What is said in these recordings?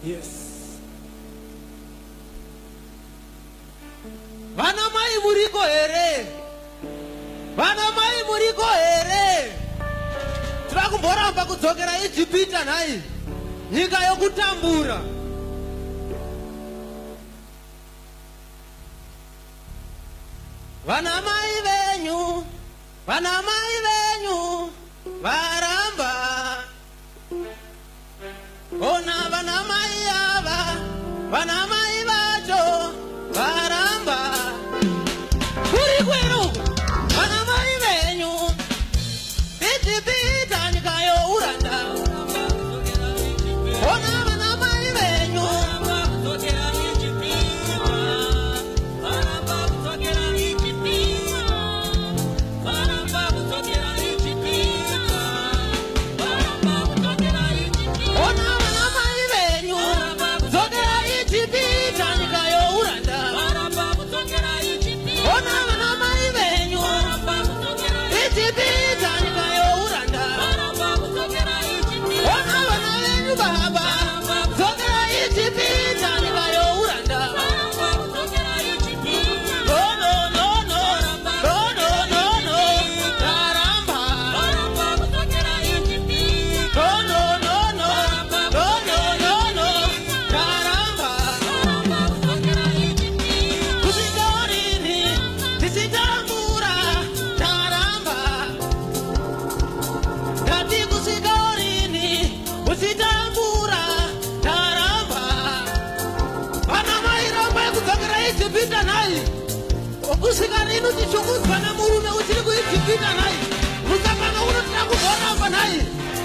Yes. Vana mai muriko here. Vana mai muriko here. Tirakumboramba kudzokera Ijipita nhai. Nyika yokutambura. Vana mai venyu. Vana mai venyu. Varamba. Ona vana mai ava. Vana mai vacho. Varamba. Kuri kweru. Vana mai venyu. Ijipita nyika youranda. Ona vana mai venyu. Usikari inu tichukuzwa na murume uchiri kuIjipita nai. Musakana unotira kuboramba nai.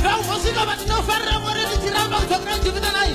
Kau musika matinofarira mwere tichiramba kudzokera Ijipita nai.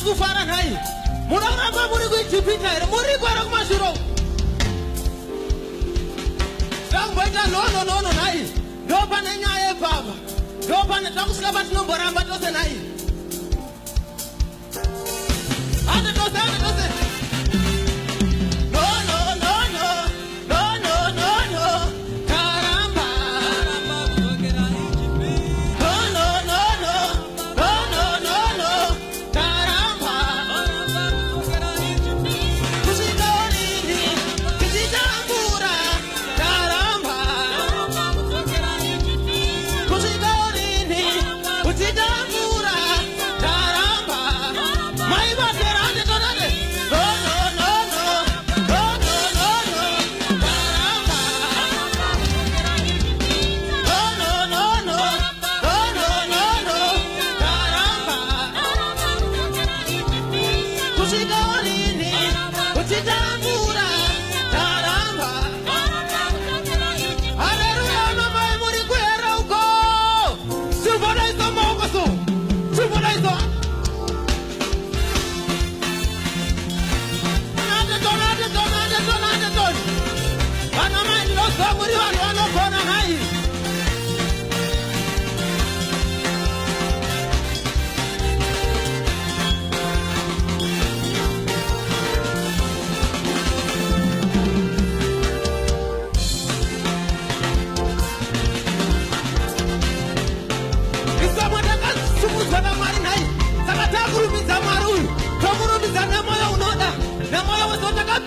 Kufara nai. Muraramba muri kuIjipita here. Muri kwara kumashuro. Sangboita no nai. Ndopa nenyaya baba. Ndopa netakusika patinomboramba tose nai. Ande tose.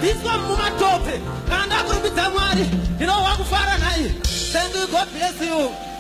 Biswa mumatope. Kanda kurubita mwari. You know what kufara nai. Thank you, God bless you.